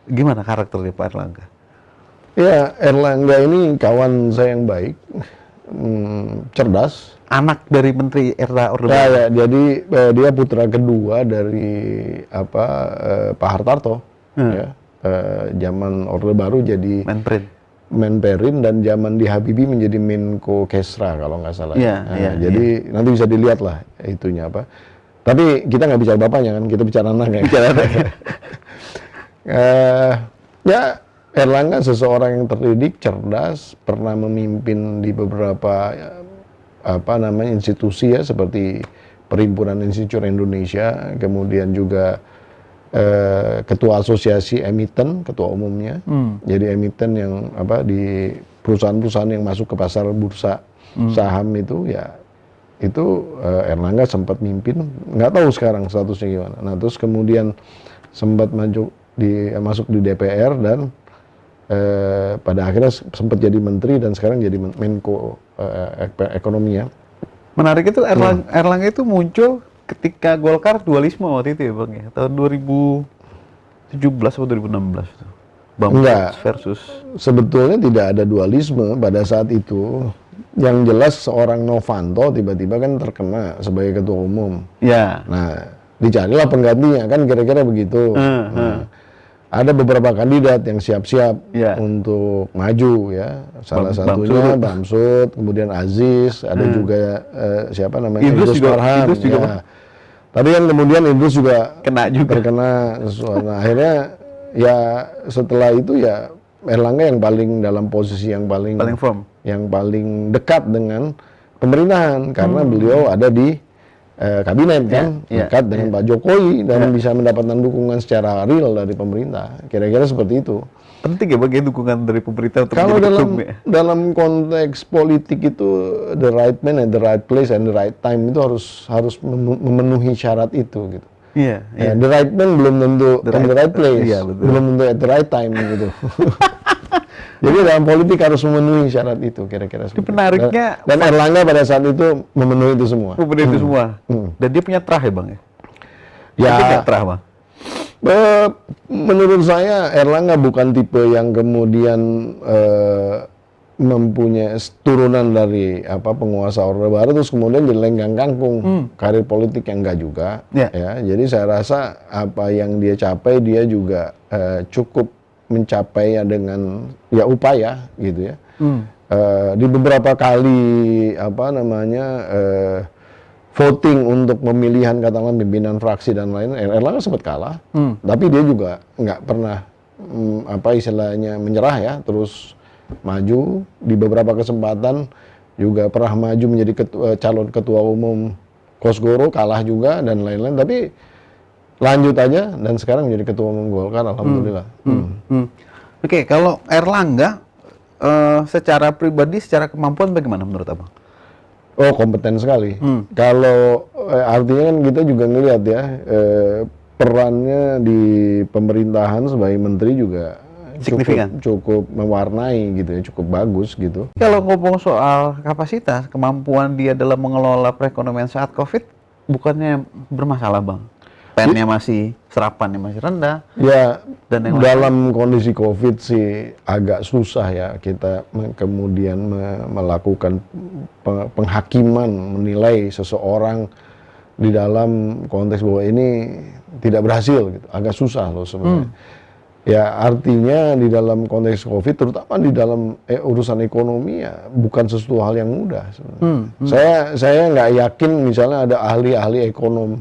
Gimana karakternya Pak Erlangga? Ya, Erlangga ini kawan saya yang baik, cerdas. Anak dari Menteri Orde Ya, Baru. ya, jadi dia putra kedua dari Pak Hartarto, ya. Zaman Orde Baru jadi Menprin. Menperin, dan zaman di Habibie menjadi Menko Kesra kalau nggak salah. Iya, Nah, iya, jadi nanti bisa dilihat lah itunya apa. Tapi kita nggak bicara bapaknya kan, kita bicara anaknya. Bicara anaknya. Ya, Erlangga seseorang yang terdidik, cerdas, pernah memimpin di beberapa institusi ya, seperti Perhimpunan Institut Indonesia, kemudian juga ketua asosiasi emiten, ketua umumnya. Jadi emiten yang di perusahaan-perusahaan yang masuk ke pasar bursa saham itu, ya itu Erlangga sempat mimpin, nggak tahu sekarang statusnya gimana. Nah, terus kemudian sempat masuk di DPR, dan pada akhirnya sempat jadi menteri, dan sekarang jadi Menko ekonomi ya. Menarik itu Erlangga itu muncul ketika Golkar dualisme waktu itu ya Bang ya, tahun 2017 atau 2016 itu. Enggak, versus. sebetulnya tidak ada dualisme pada saat itu. Yang jelas seorang Novanto tiba-tiba kan terkena sebagai ketua umum. Ya. Nah, dicarilah penggantinya kan, kira-kira begitu. Nah, ada beberapa kandidat yang siap-siap untuk maju ya. Salah satunya Bamsud, kemudian Aziz, ada juga siapa namanya, Idrus Marham. Ya. Tapi kan kemudian Idrus juga terkena sesuatu. Nah, akhirnya ya setelah itu ya Erlangga yang paling dalam posisi yang paling firm, yang paling dekat dengan pemerintahan, karena beliau ada di kabinet kan, dekat dengan Pak Jokowi, dan bisa mendapatkan dukungan secara real dari pemerintah. Kira-kira seperti itu. Penting ya bagi dukungan dari pemerintah untuk kalau dalam konteks politik itu, the right man at the right place and the right time itu harus memenuhi syarat itu gitu. Iya. The right man belum tentu in the right place, belum tentu at the right time gitu. Jadi dalam politik harus memenuhi syarat itu, kira-kira seperti itu. Menariknya, dan Erlangga pada saat itu memenuhi itu semua. Dan dia punya terah ya Bang ya? Ya. Punya terah Bang? Menurut saya Erlangga bukan tipe yang kemudian mempunyai turunan dari penguasa Orde Baru terus kemudian jadi lenggang kangkung karir politik, yang enggak juga. Ya, jadi saya rasa apa yang dia capai, dia juga cukup mencapai dengan upaya gitu ya. Di beberapa kali voting untuk pemilihan katakanlah pimpinan fraksi dan lain, Erlangga sempat kalah, tapi dia juga nggak pernah istilahnya menyerah ya, terus maju di beberapa kesempatan, juga pernah maju menjadi calon ketua umum Kosgoro, kalah juga dan lain-lain, tapi lanjut aja dan sekarang menjadi ketua umum Golkar, alhamdulillah. Oke, kalau Erlangga secara pribadi, secara kemampuan bagaimana menurut Abang? Oh, kompeten sekali. Kalau artinya kan kita juga ngelihat ya, perannya di pemerintahan sebagai menteri juga signifikan, cukup mewarnai gitu ya, cukup bagus gitu. Kalau ngomong soal kapasitas, kemampuan dia dalam mengelola perekonomian saat COVID, bukannya bermasalah Bang? PN-nya masih, serapannya masih rendah. Ya, dan yang dalam kondisi COVID sih agak susah ya kita kemudian melakukan penghakiman, menilai seseorang di dalam konteks bahwa ini tidak berhasil gitu. Agak susah loh sebenarnya. Ya, artinya di dalam konteks COVID, terutama di dalam urusan ekonomi, ya bukan sesuatu hal yang mudah sebenarnya. Saya nggak yakin misalnya ada ahli-ahli ekonom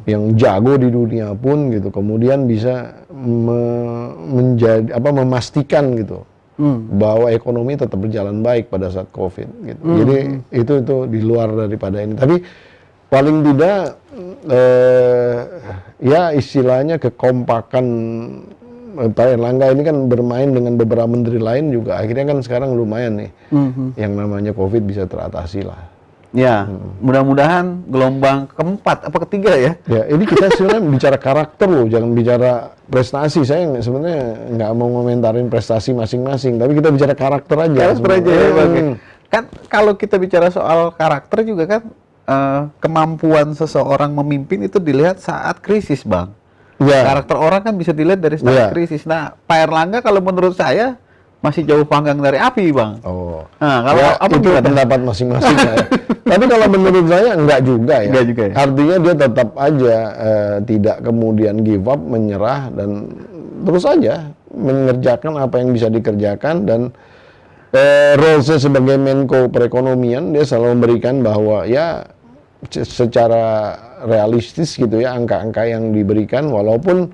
yang jago di dunia pun gitu, kemudian bisa memastikan gitu bahwa ekonomi tetap berjalan baik pada saat COVID gitu. Jadi itu di luar daripada ini. Tapi paling tidak ya istilahnya kekompakan Pak Erlangga ini kan bermain dengan beberapa menteri lain juga, akhirnya kan sekarang lumayan nih yang namanya COVID bisa teratasi lah. Ya, mudah-mudahan gelombang keempat apa ketiga ya. Ya, ini kita sebenarnya bicara karakter loh, jangan bicara prestasi. Saya sebenarnya nggak mau komentarin prestasi masing-masing, tapi kita bicara karakter aja. Karakter aja ya, Bang. Kan kalau kita bicara soal karakter juga kan, kemampuan seseorang memimpin itu dilihat saat krisis, Bang. Ya. Karakter orang kan bisa dilihat dari Ya. start krisis. Nah, Pak Erlangga kalau menurut saya masih jauh panggang dari api, Bang. Oh. Nah, kalau Ya, apa itu gimana? pendapat masing-masing ya. Tapi kalau menurut saya enggak juga ya. Enggak juga ya? Artinya dia tetap aja tidak kemudian give up, menyerah dan terus saja mengerjakan apa yang bisa dikerjakan dan role-nya sebagai Menko Perekonomian dia selalu memberikan bahwa ya secara realistis gitu ya angka-angka yang diberikan walaupun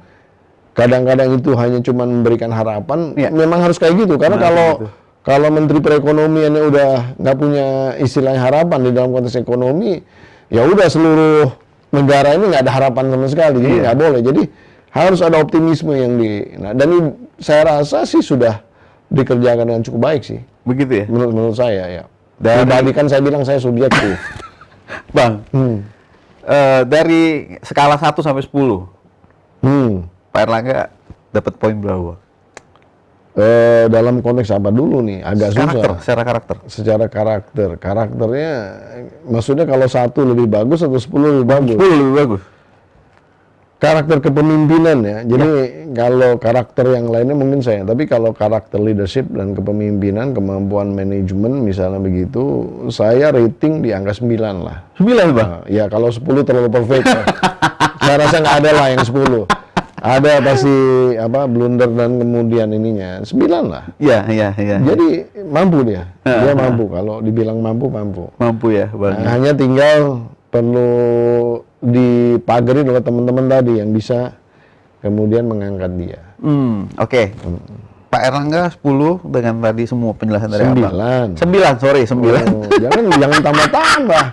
kadang-kadang itu hanya cuma memberikan harapan, Ya. memang harus kayak gitu karena Memang kalau gitu. kalau Menteri Perekonomiannya udah nggak punya istilahnya harapan di dalam konteks ekonomi, ya udah seluruh negara ini nggak ada harapan sama sekali, jadi Iya. nggak boleh. Jadi harus ada optimisme yang nah dan saya rasa sih sudah dikerjakan dengan cukup baik sih, Begitu ya? menurut saya ya. Dari- Pribadi kan saya bilang saya subjektif. Bang, dari skala 1 sampai 10, Pak Erlangga dapat poin berapa? Dalam konteks apa dulu nih? Agak Karakter, susah. secara karakter. Secara karakternya, maksudnya kalau 1 lebih bagus atau 10 lebih bagus? 10 lebih bagus. Karakter kepemimpinan ya. Jadi kalau karakter yang lainnya mungkin saya, tapi kalau karakter leadership dan kepemimpinan, kemampuan manajemen misalnya begitu, saya rating di angka 9 lah. 9, Bang. Nah, ya kalau 10 terlalu perfect. Ya. Saya rasa nggak ada lah yang 10. Ada pasti blunder dan kemudian ininya 9 lah. Iya. Jadi mampu dia. Dia mampu. Kalau dibilang mampu. Mampu ya, Bang. Nah, hanya tinggal perlu dipagari oleh teman-teman tadi yang bisa kemudian mengangkat dia. Oke. Pak Erlangga 10 dengan tadi semua penjelasan dari Abang. 9. 9, sorry, 9. Oh, jangan tambah-tambah.